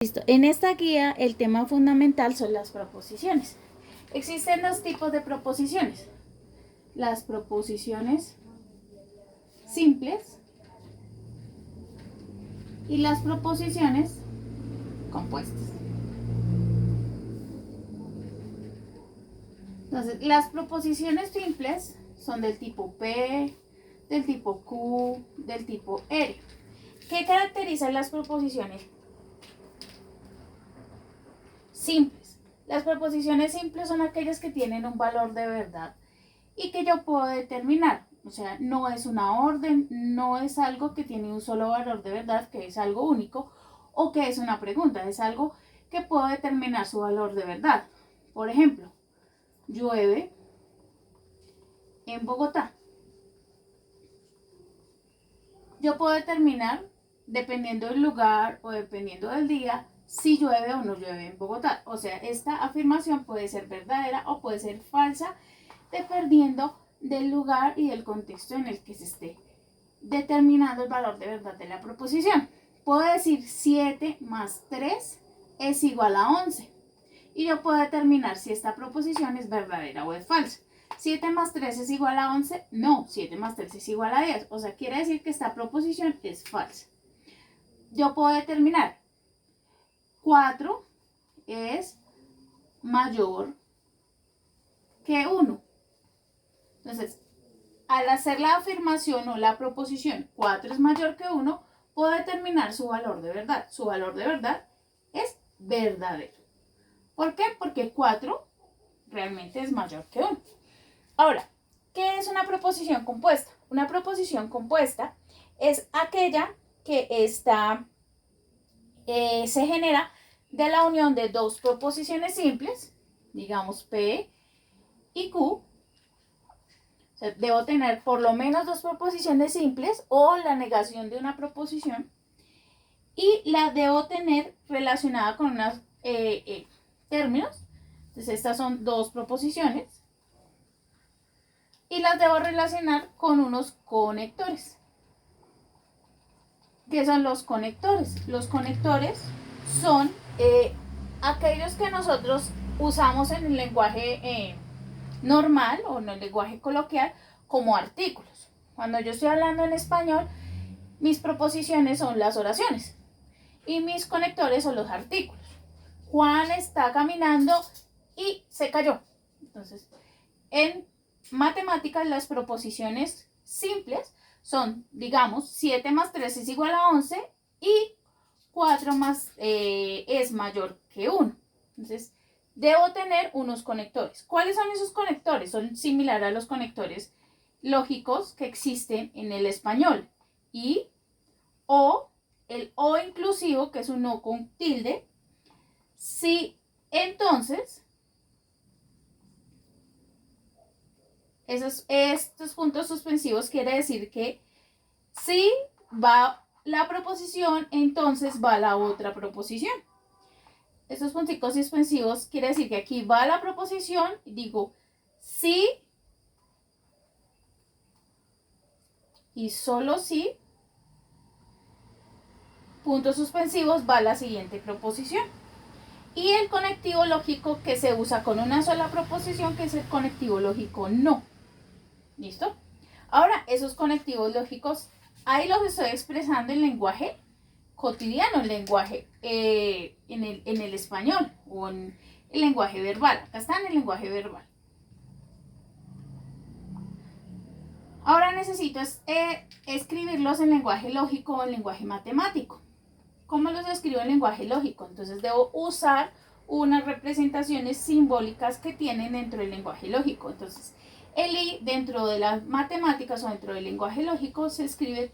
Listo. En esta guía el tema fundamental son las proposiciones. Existen dos tipos de proposiciones. Las proposiciones simples y las proposiciones compuestas. Entonces, las proposiciones simples son del tipo P, del tipo Q, del tipo R. ¿Qué caracterizan las proposiciones simples? Las proposiciones simples son aquellas que tienen un valor de verdad y que yo puedo determinar. O sea, no es una orden, no es algo que tiene un solo valor de verdad, que es algo único, o que es una pregunta, es algo que puedo determinar su valor de verdad. Por ejemplo, llueve en Bogotá. Yo puedo determinar, dependiendo del lugar o dependiendo del día, si llueve o no llueve en Bogotá. O sea, esta afirmación puede ser verdadera o puede ser falsa, dependiendo del lugar y del contexto en el que se esté determinando el valor de verdad de la proposición. Puedo decir 7 más 3 es igual a 11. Y yo puedo determinar si esta proposición es verdadera o es falsa. 7 más 3 es igual a 11. No, 7 más 3 es igual a 10. O sea, quiere decir que esta proposición es falsa. Yo puedo determinar 4 es mayor que 1. Entonces, al hacer la afirmación o la proposición 4 es mayor que 1, puedo determinar su valor de verdad. Su valor de verdad es verdadero. ¿Por qué? Porque 4 realmente es mayor que 1. Ahora, ¿qué es una proposición compuesta? Una proposición compuesta es aquella que se genera de la unión de dos proposiciones simples, digamos P y Q. O sea, debo tener por lo menos dos proposiciones simples o la negación de una proposición y la debo tener relacionada con unos términos. Entonces estas son dos proposiciones y las debo relacionar con unos conectores. ¿Qué son los conectores? Los conectores son aquellos que nosotros usamos en el lenguaje normal o en el lenguaje coloquial como artículos. Cuando yo estoy hablando en español, mis proposiciones son las oraciones y mis conectores son los artículos. Juan está caminando y se cayó. Entonces, en matemáticas las proposiciones simples son, digamos, 7 más 3 es igual a 11 y 4 más es mayor que 1. Entonces, debo tener unos conectores. ¿Cuáles son esos conectores? Son similares a los conectores lógicos que existen en el español. Y, o, el o inclusivo, que es un o con tilde. Si, entonces, estos puntos suspensivos quiere decir que si va la proposición, entonces va la otra proposición. Estos puntos suspensivos quiere decir que aquí va la proposición, digo sí y solo si, puntos suspensivos, va la siguiente proposición. Y el conectivo lógico que se usa con una sola proposición, que es el conectivo lógico no. ¿Listo? Ahora, esos conectivos lógicos, ahí los estoy expresando en lenguaje cotidiano, en lenguaje, en el español o en el lenguaje verbal. Acá está en el lenguaje verbal. Ahora necesito escribirlos en lenguaje lógico o en lenguaje matemático. ¿Cómo los escribo en lenguaje lógico? Entonces debo usar unas representaciones simbólicas que tienen dentro del lenguaje lógico. Entonces, el i dentro de las matemáticas o dentro del lenguaje lógico se escribe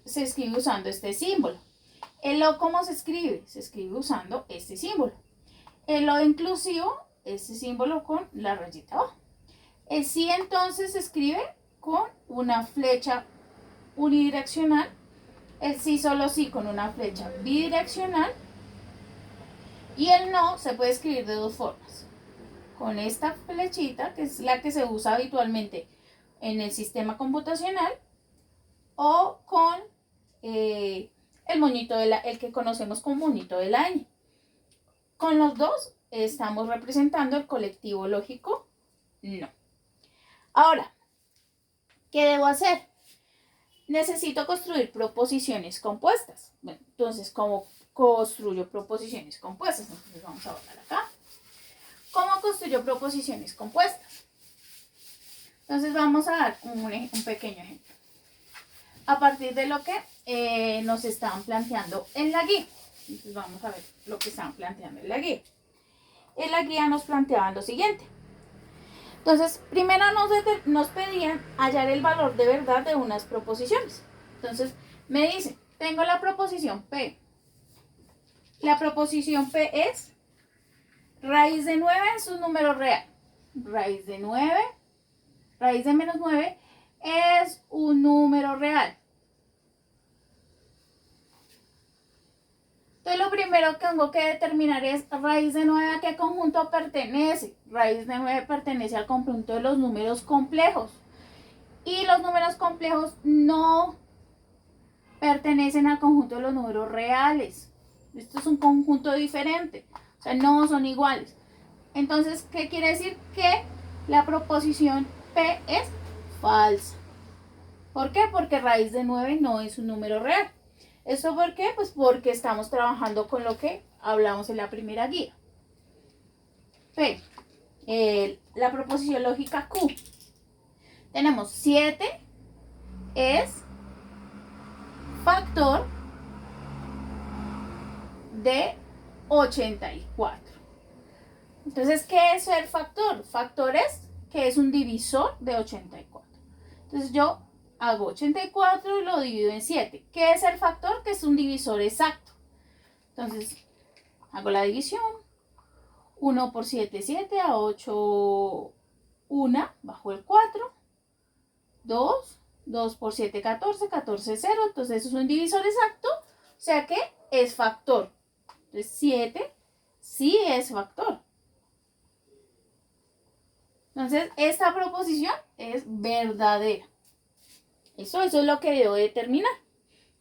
se escribe usando este símbolo. El o, ¿cómo se escribe? Se escribe usando este símbolo. El o inclusivo, este símbolo con la rayita abajo. El sí entonces se escribe con una flecha unidireccional. El sí solo sí con una flecha bidireccional. Y el no se puede escribir de dos formas. Con esta flechita, que es la que se usa habitualmente en el sistema computacional, o con el moñito el que conocemos como moñito de la ñ. Con los dos estamos representando el colectivo lógico no. Ahora, ¿qué debo hacer? Necesito construir proposiciones compuestas. Bueno, entonces, ¿cómo construyo proposiciones compuestas? Entonces vamos a botar acá. ¿Cómo construyo proposiciones compuestas? Entonces vamos a dar un pequeño ejemplo. A partir de lo que nos estaban planteando en la guía. Entonces vamos a ver lo que estaban planteando en la guía. En la guía nos planteaban lo siguiente. Entonces, primero nos pedían hallar el valor de verdad de unas proposiciones. Entonces, me dicen, tengo la proposición P. La proposición P es raíz de 9 es un número real. Raíz de 9, raíz de menos 9 es un número real. Entonces, lo primero que tengo que determinar es raíz de 9 a qué conjunto pertenece. Raíz de 9 pertenece al conjunto de los números complejos. Y los números complejos no pertenecen al conjunto de los números reales. Esto es un conjunto diferente. O sea, no son iguales. Entonces, ¿qué quiere decir? Que la proposición P es falsa. ¿Por qué? Porque raíz de 9 no es un número real. ¿Esto por qué? Pues porque estamos trabajando con lo que hablamos en la primera guía. P. La proposición lógica Q. Tenemos 7 es factor de 84. Entonces, ¿qué es el factor? Factor es que es un divisor de 84. Entonces, yo hago 84 y lo divido en 7. ¿Qué es el factor? Que es un divisor exacto. Entonces, hago la división. 1 por 7, 7, a 8, 1, bajo el 4. 2, 2 por 7, 14, 14, 0. Entonces, eso es un divisor exacto. O sea que es factor. Entonces, 7 sí es factor. Entonces, esta proposición es verdadera. Eso es lo que debo determinar.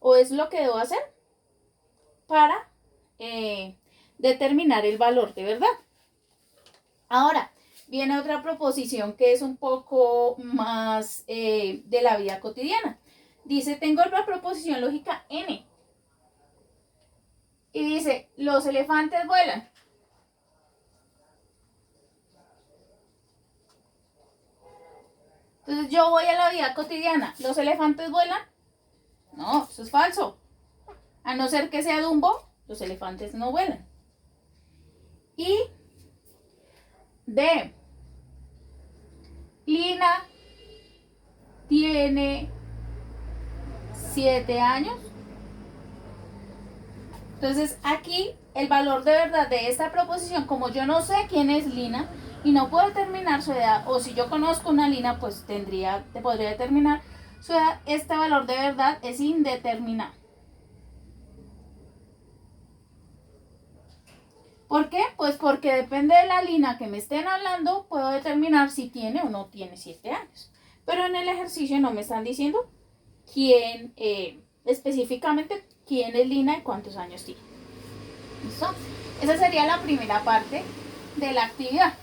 O es lo que debo hacer para determinar el valor de verdad. Ahora, viene otra proposición que es un poco más de la vida cotidiana. Dice, tengo la proposición lógica N. Y dice, los elefantes vuelan. Entonces yo voy a la vida cotidiana. ¿Los elefantes vuelan? No, eso es falso. A no ser que sea Dumbo, los elefantes no vuelan. Y D. Lina tiene 7 años. Entonces aquí el valor de verdad de esta proposición, como yo no sé quién es Lina y no puedo determinar su edad, o si yo conozco una Lina, pues podría determinar su edad, este valor de verdad es indeterminado. ¿Por qué? Pues porque depende de la Lina que me estén hablando, puedo determinar si tiene o no tiene 7 años. Pero en el ejercicio no me están diciendo quién, específicamente quién es Lina y cuántos años tiene. ¿Listo? Esa sería la primera parte de la actividad.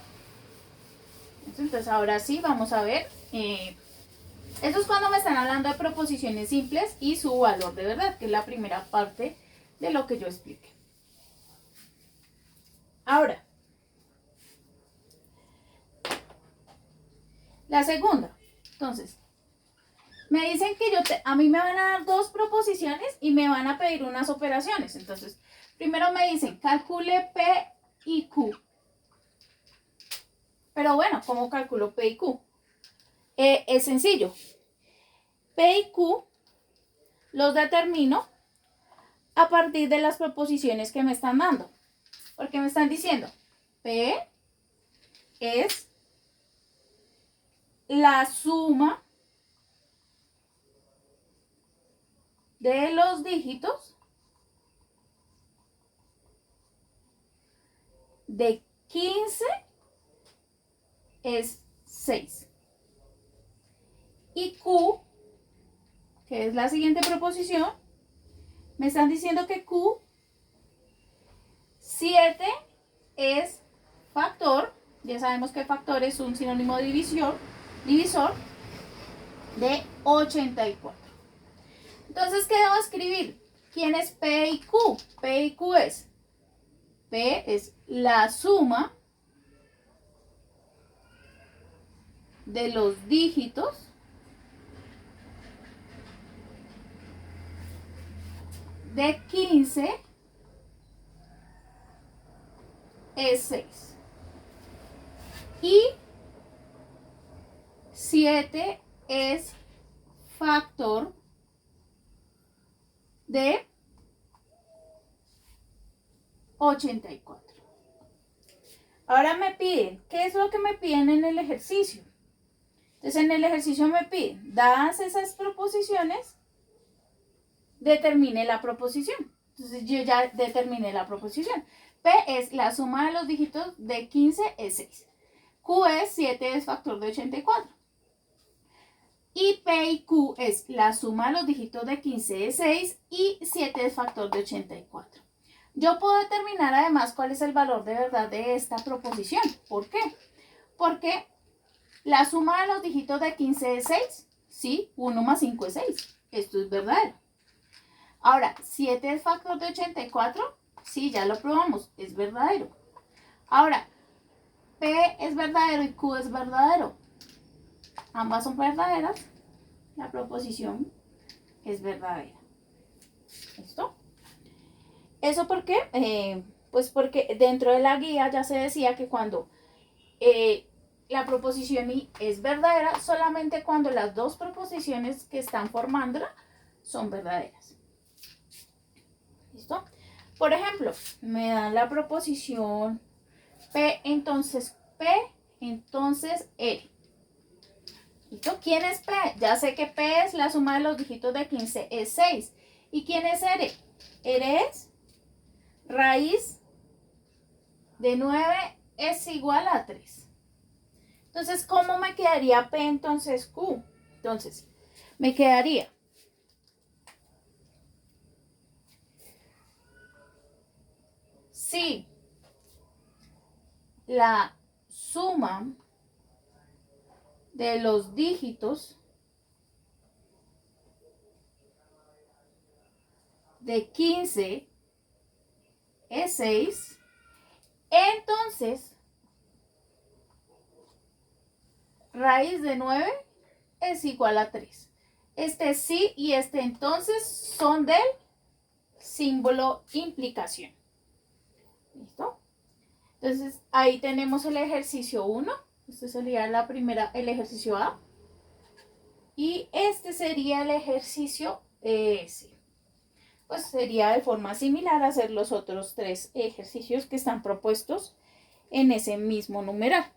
Entonces ahora sí vamos a ver. Eso es cuando me están hablando de proposiciones simples y su valor de verdad, que es la primera parte de lo que yo expliqué. Ahora, la segunda. Entonces, me dicen que a mí me van a dar 2 proposiciones y me van a pedir unas operaciones. Entonces, primero me dicen, calcule P y Q. Pero bueno, ¿cómo calculo P y Q? Es sencillo. P y Q los determino a partir de las proposiciones que me están dando. Porque me están diciendo, P es la suma de los dígitos de 15 es 6. Y Q, que es la siguiente proposición, Me están diciendo que Q7 es factor, ya sabemos que factor es un sinónimo de divisor de 84. Entonces, ¿qué debo escribir? ¿Quién es P y Q? P y Q es, P es la suma de los dígitos de 15 es 6. Y 7 es factor de 84. Ahora me piden, ¿qué es lo que me piden en el ejercicio? Entonces en el ejercicio me piden, dadas esas proposiciones, determine la proposición. Entonces yo ya determiné la proposición. P es la suma de los dígitos de 15 es 6. Q es 7 es factor de 84. Y P y Q es la suma de los dígitos de 15 es 6 y 7 es factor de 84. Yo puedo determinar además cuál es el valor de verdad de esta proposición. ¿Por qué? Porque la suma de los dígitos de 15 es 6. Sí, 1 más 5 es 6. Esto es verdadero. Ahora, 7 es factor de 84. Sí, ya lo probamos. Es verdadero. Ahora, P es verdadero y Q es verdadero. Ambas son verdaderas. La proposición es verdadera. ¿Listo? ¿Eso por qué? Pues porque dentro de la guía ya se decía que cuando la proposición I es verdadera, solamente cuando las dos proposiciones que están formándola son verdaderas. ¿Listo? Por ejemplo, me dan la proposición P, entonces R. ¿Listo? ¿Quién es P? Ya sé que P es la suma de los dígitos de 15, es 6. ¿Y quién es R? R es raíz de 9 es igual a 3. Entonces, ¿cómo me quedaría P entonces Q? Entonces, me quedaría si la suma de los dígitos de 15 es 6, entonces raíz de 9 es igual a 3. Este sí y este entonces son del símbolo implicación. ¿Listo? Entonces ahí tenemos el ejercicio 1. Este sería el ejercicio A. Y este sería el ejercicio S. Pues sería de forma similar a hacer los otros 3 ejercicios que están propuestos en ese mismo numeral.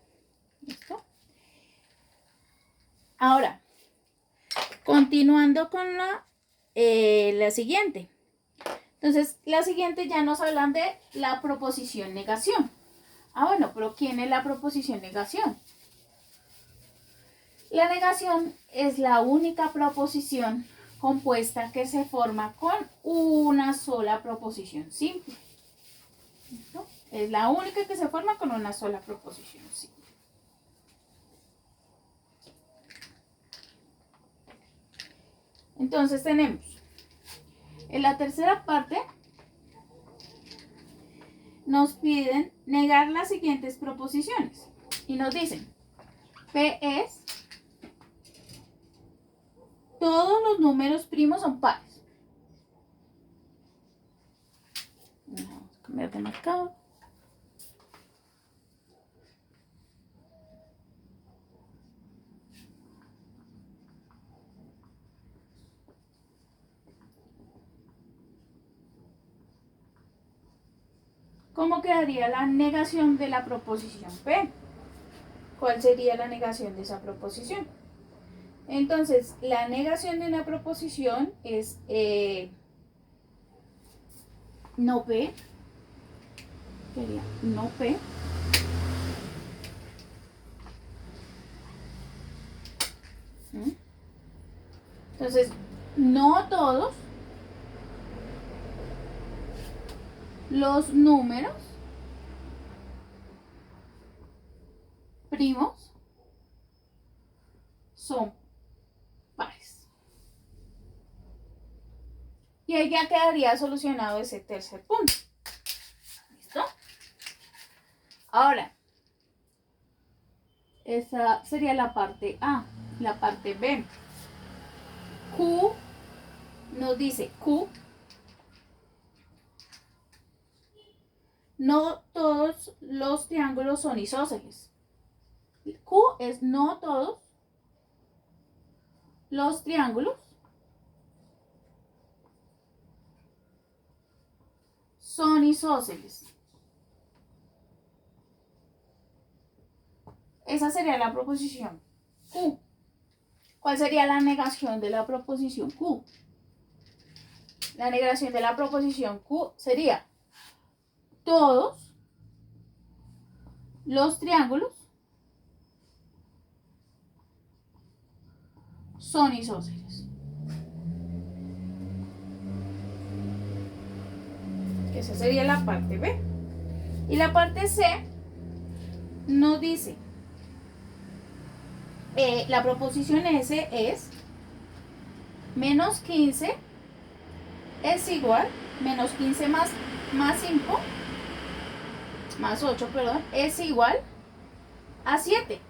¿Listo? Ahora, continuando con la siguiente. Entonces, la siguiente ya nos hablan de la proposición negación. Bueno, pero ¿quién es la proposición negación? La negación es la única proposición compuesta que se forma con una sola proposición simple. ¿Listo? Es la única que se forma con una sola proposición simple. Entonces tenemos en la tercera parte nos piden negar las siguientes proposiciones y nos dicen P es todos los números primos son pares. Vamos a cambiar de marcador. ¿Cómo quedaría la negación de la proposición P? ¿Cuál sería la negación de esa proposición? Entonces, la negación de una proposición es no P. Sería no P. Entonces, no todos los números primos son pares. Y ahí ya quedaría solucionado ese tercer punto. ¿Listo? Ahora, esa sería la parte A. La parte B. Q nos dice Q. No todos los triángulos son isósceles. Q es no todos los triángulos son isósceles. Esa sería la proposición Q. ¿Cuál sería la negación de la proposición Q? La negación de la proposición Q sería todos los triángulos son isósceles. Esa sería la parte B. Y la parte C nos dice, la proposición S es menos 15 es igual, menos 15 más 5, más 8, perdón, es igual a 7.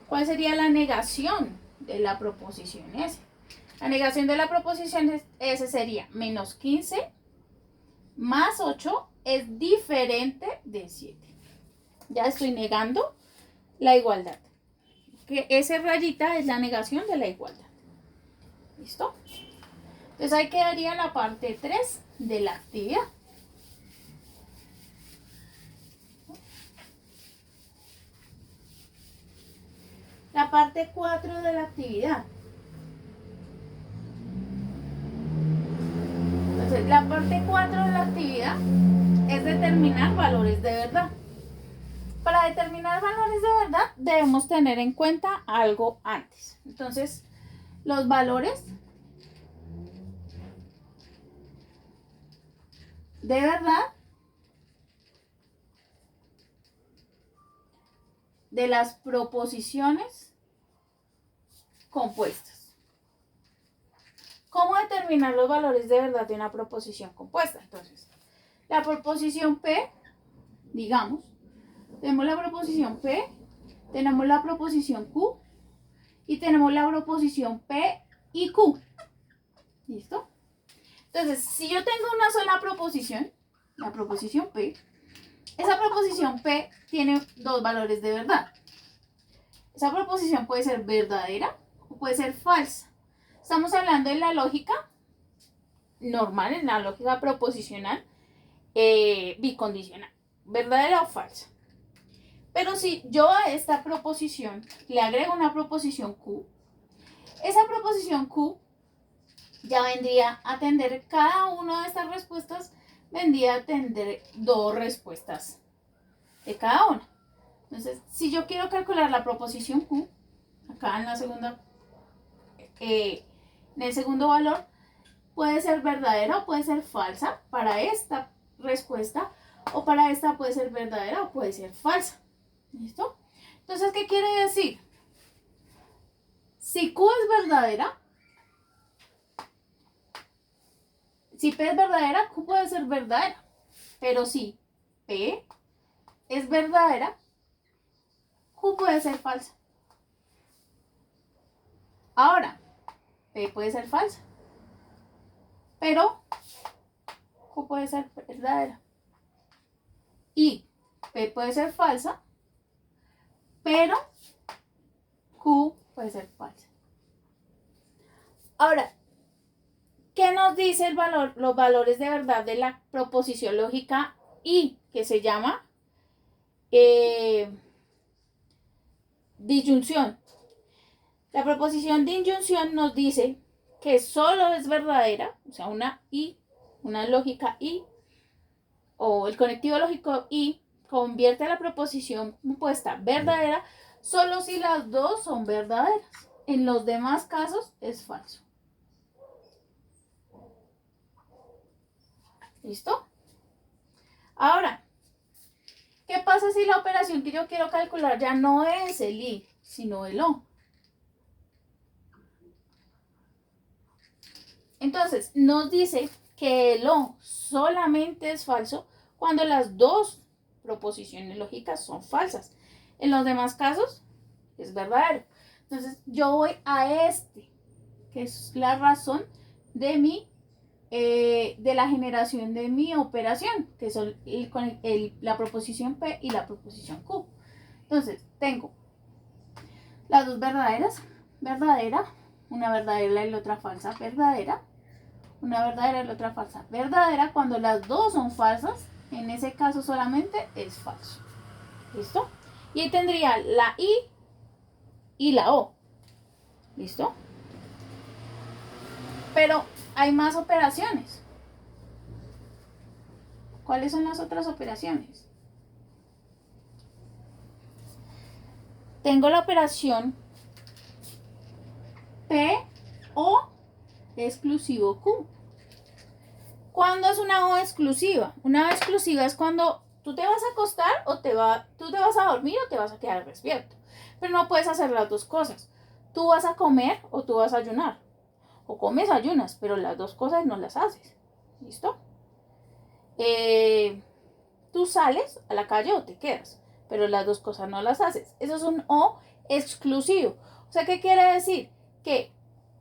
¿Cuál sería la negación de la proposición S? La negación de la proposición S sería menos 15 más 8 es diferente de 7. Ya estoy negando la igualdad. Que esa rayita es la negación de la igualdad. ¿Listo? Entonces ahí quedaría la parte 3 de la actividad. La parte 4 de la actividad. Entonces, la parte 4 de la actividad es determinar valores de verdad. Para determinar valores de verdad debemos tener en cuenta algo antes. Entonces, los valores de verdad de las proposiciones compuestas. ¿Cómo determinar los valores de verdad de una proposición compuesta? Entonces, la proposición P, digamos, tenemos la proposición P, tenemos la proposición Q y tenemos la proposición P y Q. ¿Listo? Entonces, si yo tengo una sola proposición, la proposición P, esa proposición P tiene dos valores de verdad. Esa proposición puede ser verdadera o puede ser falsa. Estamos hablando de la lógica normal, en la lógica proposicional bicondicional, verdadera o falsa. Pero si yo a esta proposición le agrego una proposición Q, esa proposición Q ya vendría a tener, cada una de estas respuestas vendría a tener dos respuestas de cada una. Entonces, si yo quiero calcular la proposición Q, acá en la segunda, en el segundo valor, puede ser verdadera o puede ser falsa para esta respuesta, o para esta puede ser verdadera o puede ser falsa. ¿Listo? Entonces, ¿qué quiere decir? Si Q es verdadera, si P es verdadera, Q puede ser verdadera. Pero si P es verdadera, Q puede ser falsa. Ahora, P puede ser falsa, pero Q puede ser verdadera. Y P puede ser falsa, pero Q puede ser falsa. Ahora, ¿qué nos dice el valor, los valores de verdad de la proposición lógica I, que se llama disyunción? La proposición de disyunción nos dice que solo es verdadera, o sea, una I, una lógica I, o el conectivo lógico I, convierte a la proposición compuesta verdadera solo si las dos son verdaderas. En los demás casos es falso. ¿Listo? Entonces, si la operación que yo quiero calcular ya no es el I, sino el O. Entonces, nos dice que el O solamente es falso cuando las dos proposiciones lógicas son falsas. En los demás casos, es verdadero. Entonces, yo voy a este, que es la razón de de la generación de mi operación, que son la proposición P y la proposición Q. Entonces, tengo las dos verdaderas, verdadera, una verdadera y la otra falsa, verdadera, una verdadera y la otra falsa, verdadera. Cuando las dos son falsas, en ese caso solamente es falso. ¿Listo? Y ahí tendría la I y la O. ¿Listo? Pero hay más operaciones. ¿Cuáles son las otras operaciones? Tengo la operación P O exclusivo Q. ¿Cuándo es una O exclusiva? Una O exclusiva es cuando tú te vas a acostar o tú te vas a dormir o te vas a quedar despierto. Pero no puedes hacer las dos cosas. Tú vas a comer o tú vas a ayunar. O comes o ayunas, pero las dos cosas no las haces. ¿Listo? Tú sales a la calle o te quedas, pero las dos cosas no las haces. Eso es un O exclusivo. O sea, ¿qué quiere decir? Que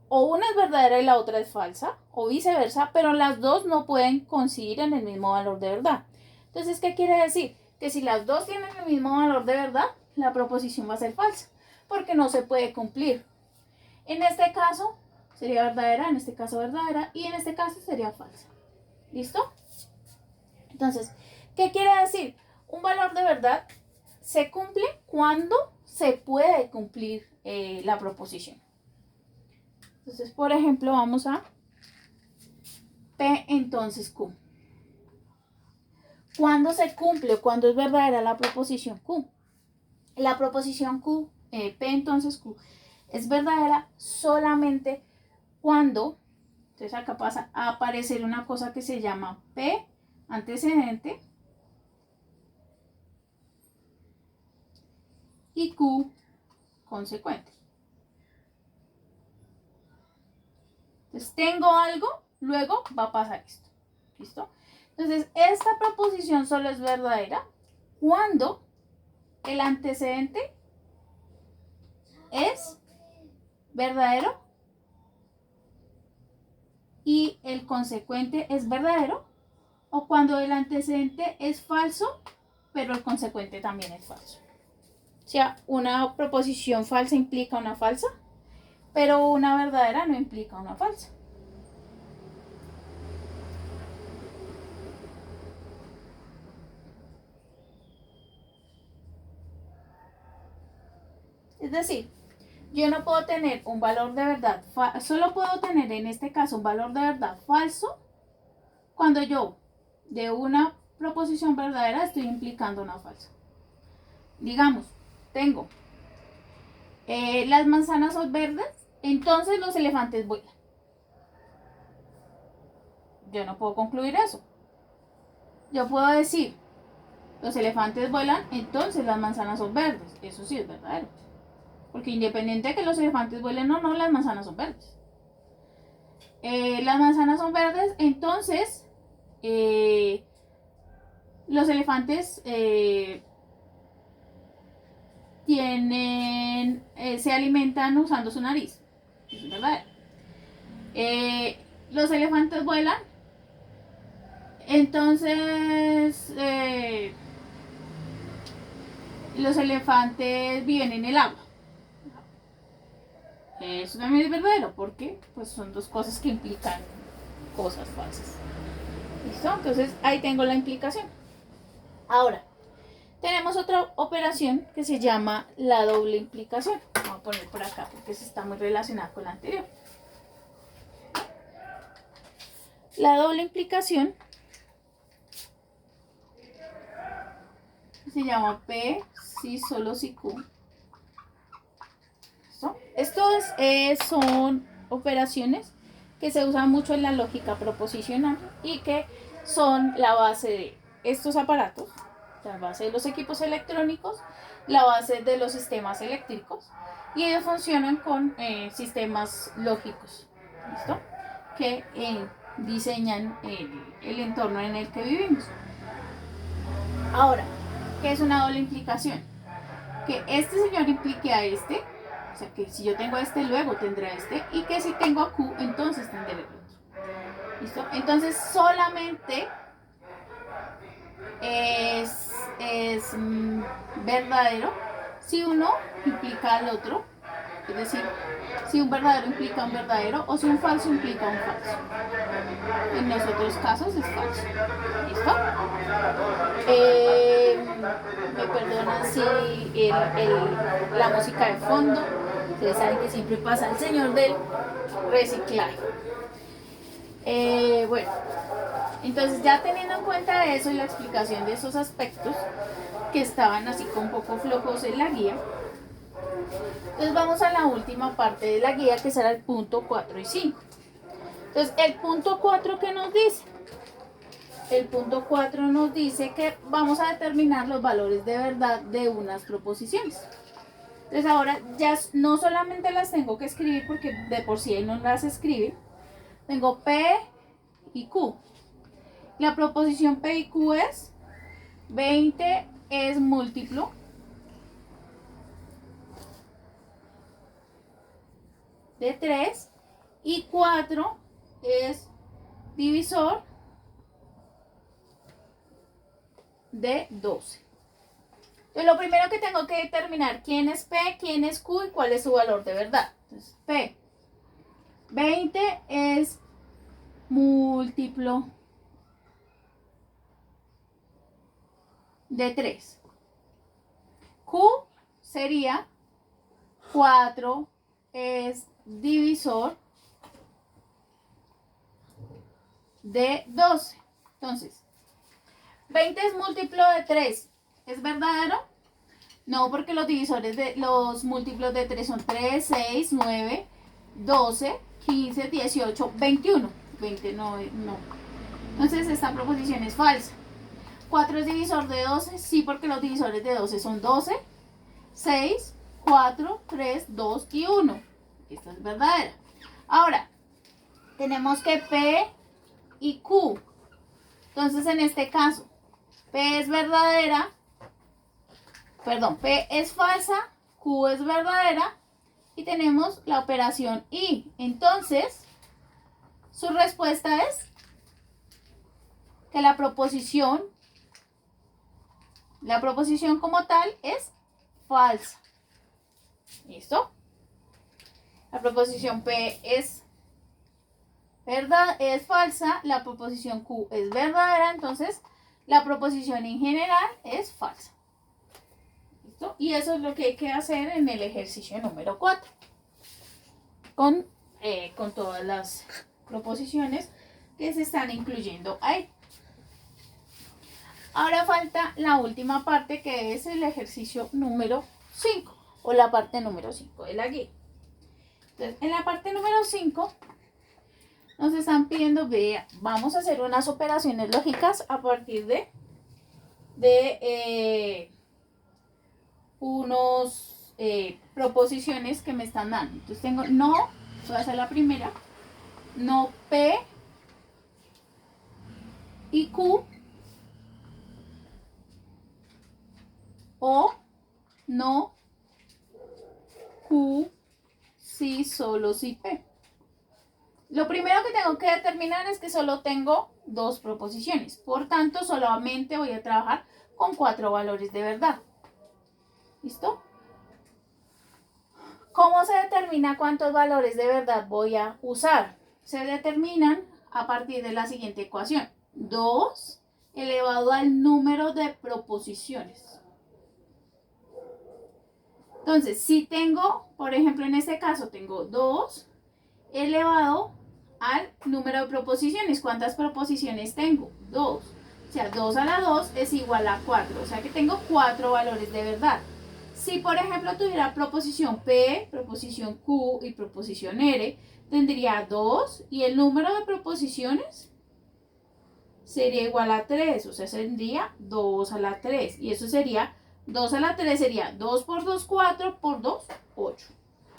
o una es verdadera y la otra es falsa, o viceversa, pero las dos no pueden coincidir en el mismo valor de verdad. Entonces, ¿qué quiere decir? Que si las dos tienen el mismo valor de verdad, la proposición va a ser falsa, porque no se puede cumplir. En este caso sería verdadera, en este caso verdadera, y en este caso sería falsa. ¿Listo? Entonces, ¿qué quiere decir? Un valor de verdad se cumple cuando se puede cumplir la proposición. Entonces, por ejemplo, vamos a P entonces Q. ¿Cuándo se cumple o cuándo es verdadera la proposición Q? La proposición Q, P entonces Q, es verdadera solamente cuando, entonces acá pasa a aparecer una cosa que se llama P antecedente y Q consecuente. Entonces tengo algo, luego va a pasar esto. ¿Listo? Entonces esta proposición solo es verdadera cuando el antecedente es verdadero y el consecuente es verdadero, o cuando el antecedente es falso, pero el consecuente también es falso. O sea, una proposición falsa implica una falsa, pero una verdadera no implica una falsa. Es decir, yo no puedo tener un valor de verdad, solo puedo tener en este caso un valor de verdad falso cuando yo de una proposición verdadera estoy implicando una falsa. Digamos, tengo las manzanas son verdes, entonces los elefantes vuelan. Yo no puedo concluir eso. Yo puedo decir, los elefantes vuelan, entonces las manzanas son verdes. Eso sí es verdadero. Porque independiente de que los elefantes vuelen o no, las manzanas son verdes. Las manzanas son verdes, entonces los elefantes se alimentan usando su nariz. Eso es verdadero. Los elefantes vuelan, entonces los elefantes viven en el agua. Eso también es verdadero, porque pues son dos cosas que implican cosas falsas. ¿Listo? Entonces ahí tengo la implicación. Ahora, tenemos otra operación que se llama la doble implicación. Vamos a poner por acá porque se está muy relacionada con la anterior. La doble implicación se llama P si solo si Q. ¿Listo? Estos son operaciones que se usan mucho en la lógica proposicional y que son la base de estos aparatos la base de los equipos electrónicos, la base de los sistemas eléctricos, y ellos funcionan con sistemas lógicos, ¿listo? Que diseñan el entorno en el que vivimos. Ahora, ¿qué es una doble implicación? Que este señor implique a este, o sea que si yo tengo a este, luego tendré a este, y que si tengo a Q, entonces tendré el otro. ¿Listo? Entonces solamente es verdadero si uno implica al otro, es decir, si un verdadero implica un verdadero o si un falso implica un falso. En los otros casos es falso. ¿Listo? Me perdonan si la música de fondo, ustedes saben que siempre pasa el señor del reciclaje. Bueno, entonces ya teniendo en cuenta eso y la explicación de esos aspectos que estaban así con un poco flojos en la guía, entonces vamos a la última parte de la guía, que será el punto 4 y 5. Entonces el punto 4, ¿qué nos dice? El punto 4 nos dice que vamos a determinar los valores de verdad de unas proposiciones. Entonces ahora ya no solamente las tengo que escribir porque de por sí él no las escribe. Tengo P y Q. La proposición P y Q es 20 es múltiplo de 3 y 4 es divisor de 12. Entonces lo primero que tengo que determinar quién es P, quién es Q y cuál es su valor de verdad. Entonces P, 20 es múltiplo de 3. Q sería 4 es divisor de 12. Entonces, 20 es múltiplo de 3. ¿Es verdadero? No, porque los divisores de los múltiplos de 3 son 3, 6, 9, 12, 15, 18, 21. 20 no. Entonces esta proposición es falsa. 4 es divisor de 12, sí, porque los divisores de 12 son 12, 6, 4, 3, 2 y 1. Esta es verdadera. Ahora, tenemos que P y Q. Entonces en este caso, P es verdadera, perdón, P es falsa, Q es verdadera y tenemos la operación y. Entonces, su respuesta es que la proposición como tal es falsa. ¿Listo? La proposición P es falsa, la proposición Q es verdadera, entonces la proposición en general es falsa. ¿Listo? Y eso es lo que hay que hacer en el ejercicio número 4. Con todas las proposiciones que se están incluyendo ahí. Ahora falta la última parte, que es el ejercicio número 5 o la parte número 5 de la guía. Entonces, en la parte número 5 nos están pidiendo, vamos a hacer unas operaciones lógicas a partir de unos proposiciones que me están dando. Entonces tengo no, voy a hacer la primera, no P y Q, o no Q, sí, solo sí P. Lo primero que tengo que determinar es que solo tengo dos proposiciones, por tanto solamente voy a trabajar con 4 valores de verdad. ¿Listo? ¿Cómo se determina cuántos valores de verdad voy a usar? Se determinan a partir de la siguiente ecuación. 2 elevado al número de proposiciones. Entonces, si tengo, por ejemplo, en este caso, tengo 2 elevado al número de proposiciones. ¿Cuántas proposiciones tengo? 2. O sea, 2 a la 2 es igual a 4. O sea que tengo 4 valores de verdad. Si, por ejemplo, tuviera proposición P, proposición Q y proposición R, tendría 2 y el número de proposiciones sería igual a 3, o sea, sería 2 a la 3. Y eso sería, 2 a la 3 sería 2 por 2, 4, por 2, 8.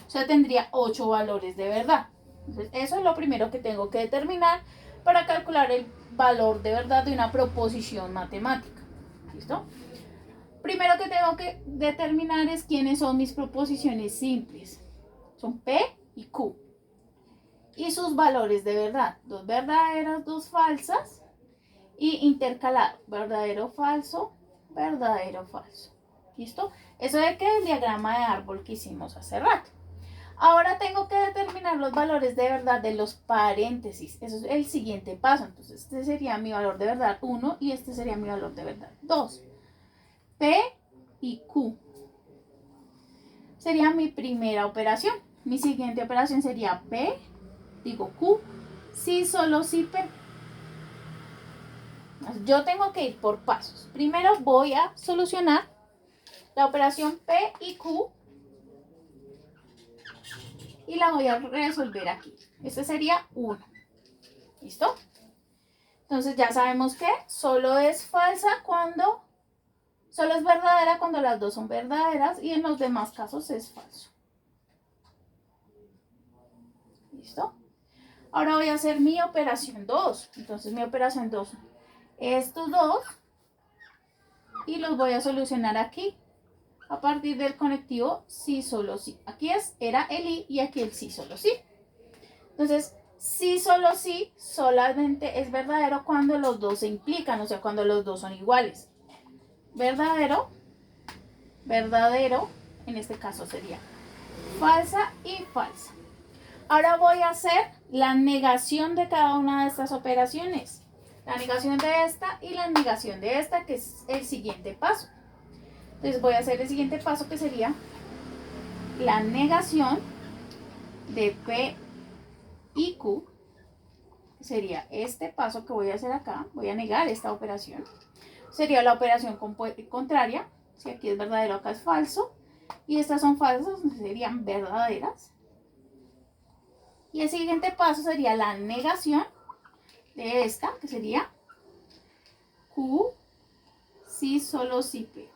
O sea, tendría 8 valores de verdad. Entonces, eso es lo primero que tengo que determinar para calcular el valor de verdad de una proposición matemática. ¿Listo? Primero que tengo que determinar es quiénes son mis proposiciones simples. Son P y Q. Y sus valores de verdad. 2 verdaderas, 2 falsas. Y intercalado. Verdadero, falso, verdadero, falso. ¿Listo? Eso de que el diagrama de árbol que hicimos hace rato. Ahora tengo que determinar los valores de verdad de los paréntesis. Eso es el siguiente paso. Entonces, este sería mi valor de verdad 1 y este sería mi valor de verdad 2. P y Q. Sería mi primera operación. Mi siguiente operación sería P, digo Q, sí, solo sí P. Yo tengo que ir por pasos. Primero voy a solucionar la operación P y Q y la voy a resolver aquí. Este sería 1. ¿Listo? Entonces ya sabemos que solo es falsa cuando, solo es verdadera cuando las dos son verdaderas y en los demás casos es falso. ¿Listo? Ahora voy a hacer mi operación 2. Entonces mi operación 2, estos dos, y los voy a solucionar aquí a partir del conectivo sí, solo sí. Aquí era el i y aquí el sí, solo sí. Entonces, sí, solo sí, solamente es verdadero cuando los dos se implican, o sea, cuando los dos son iguales. Verdadero, verdadero, en este caso sería falsa y falsa. Ahora voy a hacer la negación de cada una de estas operaciones. La negación de esta y la negación de esta, que es el siguiente paso. Entonces voy a hacer el siguiente paso, que sería la negación de P y Q. Sería este paso que voy a hacer acá. Voy a negar esta operación. Sería la operación contraria. Si aquí es verdadero, acá es falso. Y estas son falsas, serían verdaderas. Y el siguiente paso sería la negación de esta, que sería Q, sí, solo sí P.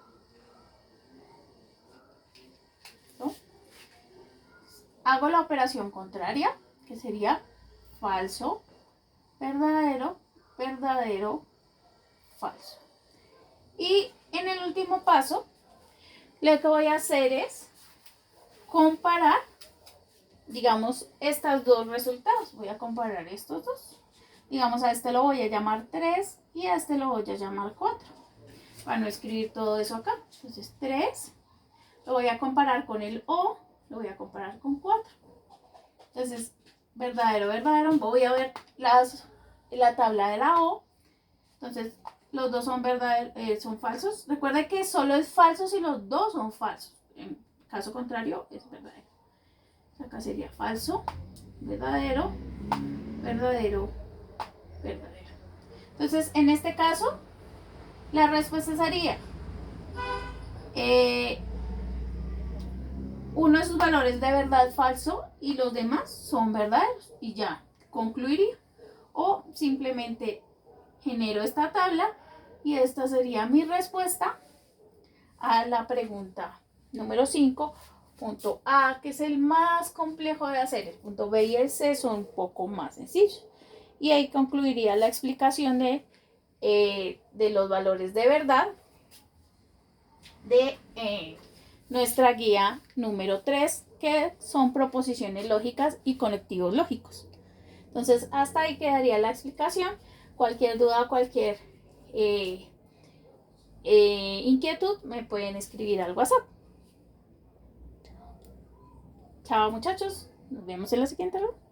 ¿No? Hago la operación contraria, que sería falso, verdadero, verdadero, falso. Y en el último paso, lo que voy a hacer es comparar, digamos, estos dos resultados. Voy a comparar estos dos. Digamos, a este lo voy a llamar 3 y a este lo voy a llamar 4. Para no escribir todo eso acá. Entonces 3 lo voy a comparar con el O, lo voy a comparar con 4. Entonces, verdadero, verdadero. Voy a ver la tabla de la O. Entonces, los dos son verdaderos, son falsos. Recuerda que solo es falso si los dos son falsos. En caso contrario, es verdadero. Acá sería falso, verdadero, verdadero, verdadero. Entonces, en este caso, la respuesta sería uno de sus valores de verdad falso y los demás son verdaderos. Y ya, concluiría. O simplemente genero esta tabla y esta sería mi respuesta a la pregunta número 5. Punto A, que es el más complejo de hacer. El punto B y el C son un poco más sencillos. Y ahí concluiría la explicación de los valores de verdad de nuestra guía número 3, que son proposiciones lógicas y conectivos lógicos. Entonces, hasta ahí quedaría la explicación. Cualquier duda, cualquier inquietud, me pueden escribir al WhatsApp. Chao, muchachos. Nos vemos en la siguiente reunión.